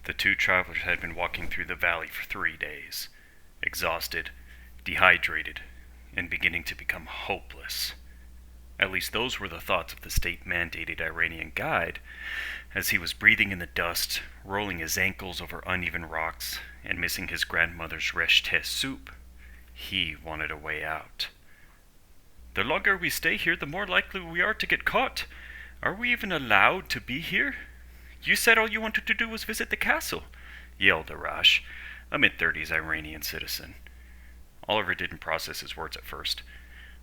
The two travelers had been walking through the valley for 3 days, exhausted, dehydrated, and beginning to become hopeless. At least those were the thoughts of the state-mandated Iranian guide, as he was breathing in the dust, rolling his ankles over uneven rocks, and missing his grandmother's reshteh soup. He wanted a way out. "The longer we stay here, the more likely we are to get caught. Are we even allowed to be here? You said all you wanted to do was visit the castle," yelled Arash, a mid-30s Iranian citizen. Oliver didn't process his words at first.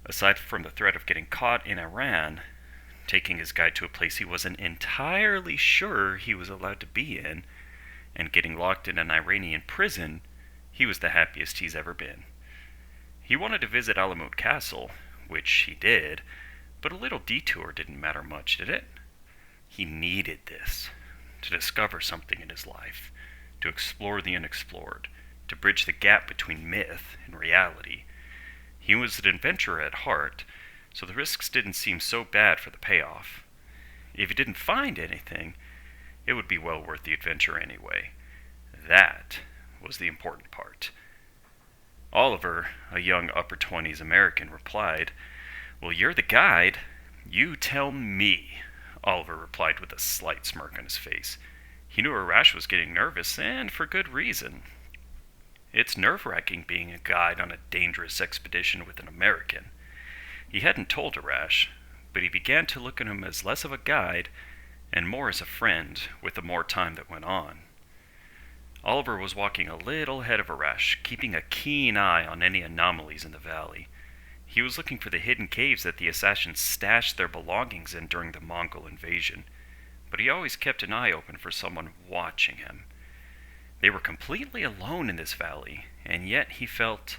Aside from the threat of getting caught in Iran, taking his guide to a place he wasn't entirely sure he was allowed to be in, and getting locked in an Iranian prison, he was the happiest he's ever been. He wanted to visit Alamut Castle, which he did, but a little detour didn't matter much, did it? He needed this, to discover something in his life, to explore the unexplored, to bridge the gap between myth and reality. He was an adventurer at heart, so the risks didn't seem so bad for the payoff. If he didn't find anything, it would be well worth the adventure anyway. That was the important part. Oliver, a young upper-20s American, replied, "Well, you're the guide. You tell me," Oliver replied with a slight smirk on his face. He knew Arash was getting nervous, and for good reason. It's nerve-wracking being a guide on a dangerous expedition with an American. He hadn't told Arash, but he began to look at him as less of a guide and more as a friend with the more time that went on. Oliver was walking a little ahead of Arash, keeping a keen eye on any anomalies in the valley. He was looking for the hidden caves that the assassins stashed their belongings in during the Mongol invasion, but he always kept an eye open for someone watching him. They were completely alone in this valley, and yet he felt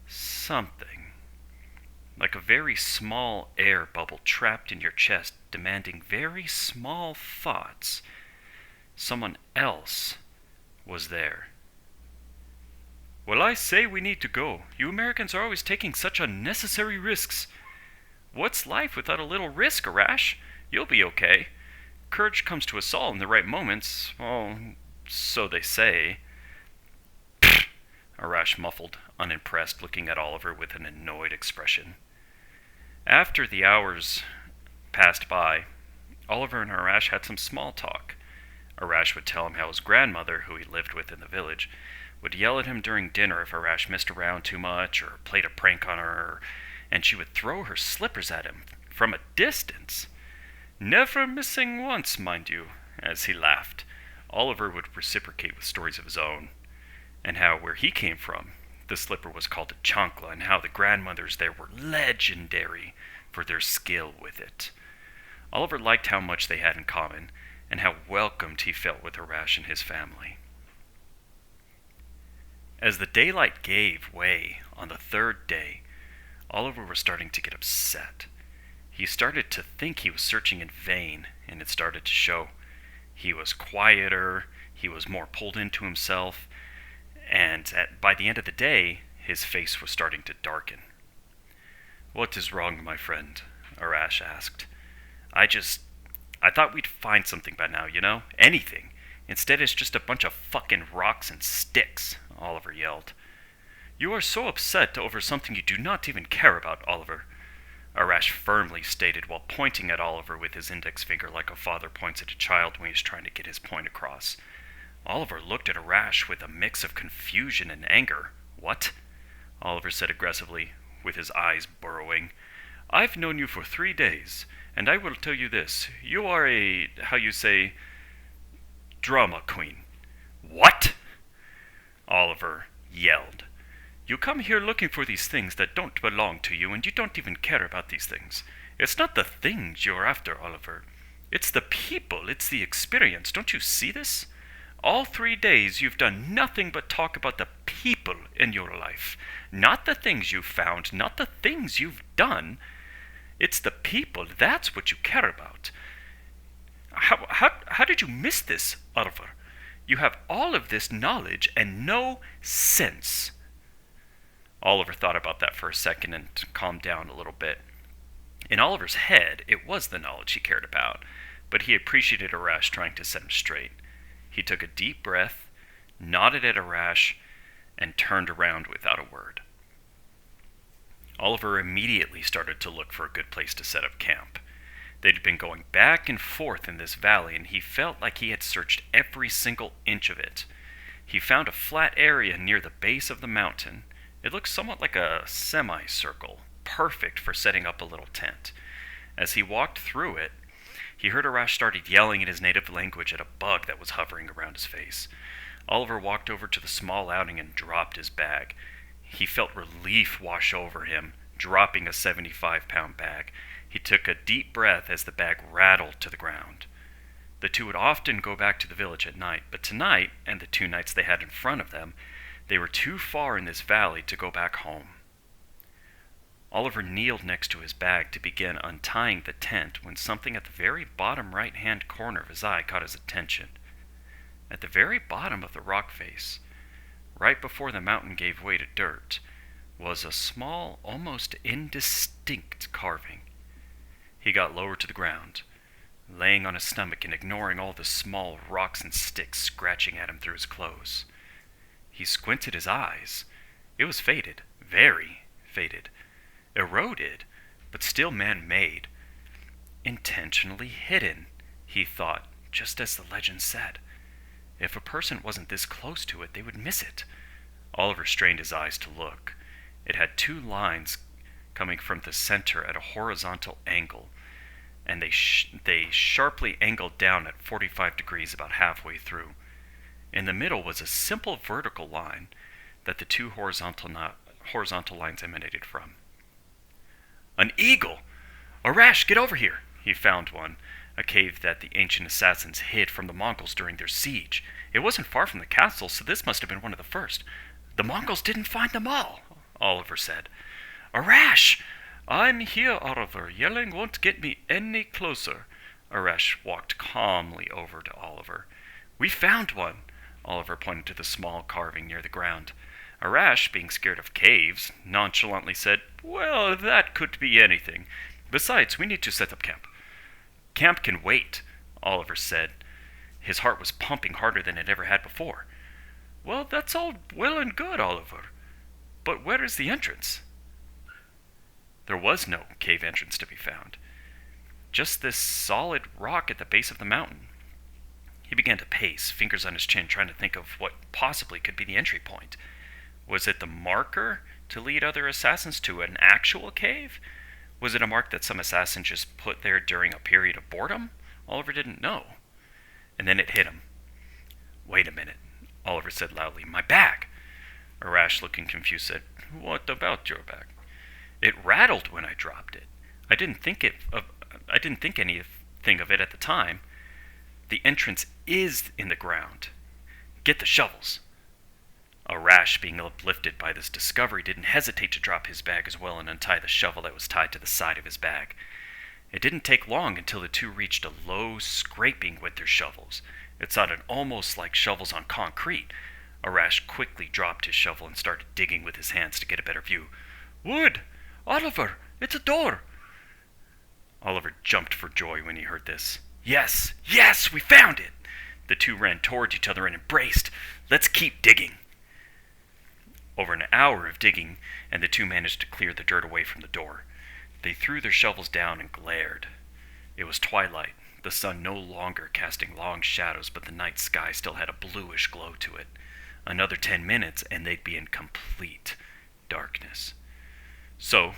something. Like a very small air bubble trapped in your chest, demanding very small thoughts. Someone else was there. "Well, I say we need to go. You Americans are always taking such unnecessary risks." "What's life without a little risk, Arash? You'll be okay. Courage comes to us all in the right moments. Oh, so they say." "Pfft," Arash muffled, unimpressed, looking at Oliver with an annoyed expression. After the hours passed by, Oliver and Arash had some small talk. Arash would tell him how his grandmother, who he lived with in the village, would yell at him during dinner if Arash missed around too much or played a prank on her, and she would throw her slippers at him from a distance. "Never missing once, mind you," as he laughed. Oliver would reciprocate with stories of his own, and how where he came from, the slipper was called a chancla, and how the grandmothers there were legendary for their skill with it. Oliver liked how much they had in common, and how welcomed he felt with Arash and his family. As the daylight gave way on the third day, Oliver was starting to get upset. He started to think he was searching in vain, and it started to show. He was quieter, he was more pulled into himself, and by the end of the day, his face was starting to darken. "What is wrong, my friend?" Arash asked. I thought we'd find something by now, you know? Anything. Instead, it's just a bunch of fucking rocks and sticks," Oliver yelled. "You are so upset over something you do not even care about, Oliver," Arash firmly stated while pointing at Oliver with his index finger like a father points at a child when he's trying to get his point across. Oliver looked at Arash with a mix of confusion and anger. "What?" Oliver said aggressively, with his eyes burrowing. "I've known you for 3 days, and I will tell you this. You are a, how you say, drama queen." "What?" Oliver yelled. "You come here looking for these things that don't belong to you, and you don't even care about these things. It's not the things you're after, Oliver. It's the people, it's the experience. Don't you see this? All 3 days you've done nothing but talk about the people in your life. Not the things you've found, not the things you've done. It's the people, that's what you care about. How did you miss this, Oliver? You have all of this knowledge and no sense." Oliver thought about that for a second and calmed down a little bit. In Oliver's head, it was the knowledge he cared about, but he appreciated Arash trying to set him straight. He took a deep breath, nodded at Arash, and turned around without a word. Oliver immediately started to look for a good place to set up camp. They'd been going back and forth in this valley, and he felt like he had searched every single inch of it. He found a flat area near the base of the mountain. It looked somewhat like a semicircle, perfect for setting up a little tent. As he walked through it, he heard Arash started yelling in his native language at a bug that was hovering around his face. Oliver walked over to the small outing and dropped his bag. He felt relief wash over him, dropping a 75-pound bag. He took a deep breath as the bag rattled to the ground. The two would often go back to the village at night, but tonight, and the 2 nights they had in front of them, they were too far in this valley to go back home. Oliver kneeled next to his bag to begin untying the tent when something at the very bottom right-hand corner of his eye caught his attention. At the very bottom of the rock face, right before the mountain gave way to dirt, was a small, almost indistinct carving. He got lower to the ground, laying on his stomach and ignoring all the small rocks and sticks scratching at him through his clothes. He squinted his eyes. It was faded, very faded, eroded, but still man-made. Intentionally hidden, he thought, just as the legend said. If a person wasn't this close to it, they would miss it. Oliver strained his eyes to look. It had 2 lines coming from the center at a horizontal angle, and they sharply angled down at 45 degrees about halfway through. In the middle was a simple vertical line that the 2 horizontal lines emanated from. An eagle! Arash, get over here! He found one, a cave that the ancient assassins hid from the Mongols during their siege. It wasn't far from the castle, so this must have been one of the first. The Mongols didn't find them all, Oliver said. Arash! I'm here, Oliver. Yelling won't get me any closer. Arash walked calmly over to Oliver. We found one, Oliver pointed to the small carving near the ground. Arash, being scared of caves, nonchalantly said, Well, that could be anything. Besides, we need to set up camp. Camp can wait, Oliver said. His heart was pumping harder than it ever had before. Well, that's all well and good, Oliver. But where is the entrance? There was no cave entrance to be found. Just this solid rock at the base of the mountain. He began to pace, fingers on his chin, trying to think of what possibly could be the entry point. Was it the marker to lead other assassins to an actual cave? Was it a mark that some assassin just put there during a period of boredom? Oliver didn't know. And then it hit him. Wait a minute, Oliver said loudly. My bag! Arash, looking confused, said, What about your bag? It rattled when I dropped it. I didn't think anything of it at the time. The entrance is in the ground. Get the shovels. Arash, being uplifted by this discovery, didn't hesitate to drop his bag as well and untie the shovel that was tied to the side of his bag. It didn't take long until the 2 reached a low scraping with their shovels. It sounded almost like shovels on concrete. Arash quickly dropped his shovel and started digging with his hands to get a better view. Wood! Oliver! It's a door! Oliver jumped for joy when he heard this. Yes! Yes! We found it! The 2 ran towards each other and embraced. Let's keep digging. Over an hour of digging, and the 2 managed to clear the dirt away from the door. They threw their shovels down and glared. It was twilight, the sun no longer casting long shadows, but the night sky still had a bluish glow to it. Another 10 minutes, and they'd be in complete darkness. So,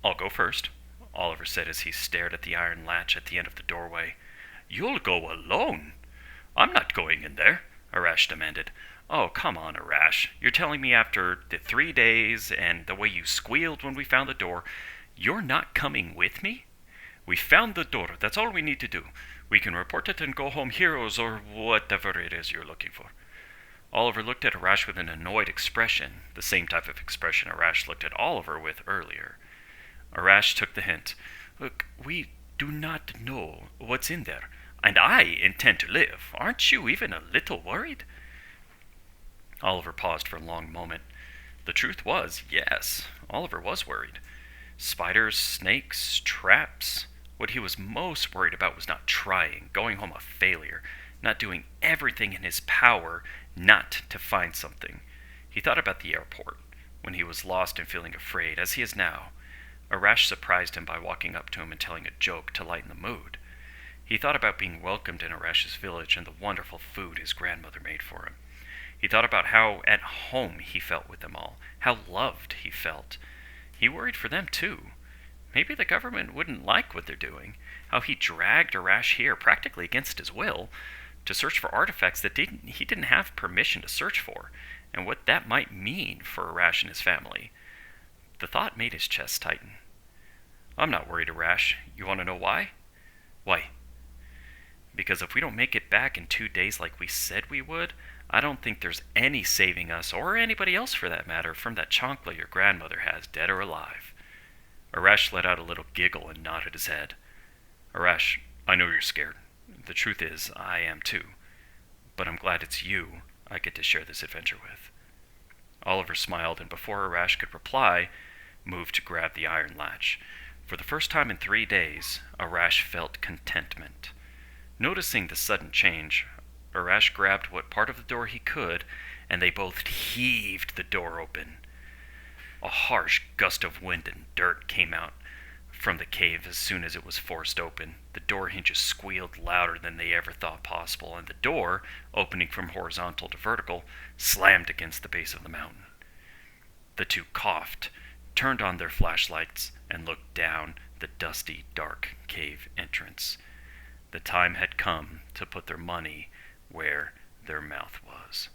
I'll go first, Oliver said as he stared at the iron latch at the end of the doorway. You'll go alone? I'm not going in there, Arash demanded. Oh, come on, Arash. You're telling me after the 3 days and the way you squealed when we found the door, you're not coming with me? We found the door. That's all we need to do. We can report it and go home heroes or whatever it is you're looking for. Oliver looked at Arash with an annoyed expression, the same type of expression Arash looked at Oliver with earlier. Arash took the hint. Look, we do not know what's in there, and I intend to live. Aren't you even a little worried? Oliver paused for a long moment. The truth was, yes, Oliver was worried. Spiders, snakes, traps. What he was most worried about was not trying, going home a failure. not doing everything in his power not to find something. He thought about the airport, when he was lost and feeling afraid, as he is now. Arash surprised him by walking up to him and telling a joke to lighten the mood. He thought about being welcomed in Arash's village and the wonderful food his grandmother made for him. He thought about how at home he felt with them all, how loved he felt. He worried for them too. Maybe the government wouldn't like what they're doing, how he dragged Arash here, practically against his will, to search for artifacts that he didn't have permission to search for, and what that might mean for Arash and his family. The thought made his chest tighten. I'm not worried, Arash. You want to know why? Why? Because if we don't make it back in 2 days like we said we would, I don't think there's any saving us, or anybody else for that matter, from that chancla your grandmother has, dead or alive. Arash let out a little giggle and nodded his head. Arash, I know you're scared. The truth is, I am too. But I'm glad it's you I get to share this adventure with. Oliver smiled, and before Arash could reply, moved to grab the iron latch. For the first time in 3 days, Arash felt contentment. Noticing the sudden change, Arash grabbed what part of the door he could, and they both heaved the door open. A harsh gust of wind and dirt came out from the cave as soon as it was forced open. The door hinges squealed louder than they ever thought possible, and the door, opening from horizontal to vertical, slammed against the base of the mountain. The two coughed, turned on their flashlights, and looked down the dusty, dark cave entrance. The time had come to put their money where their mouth was.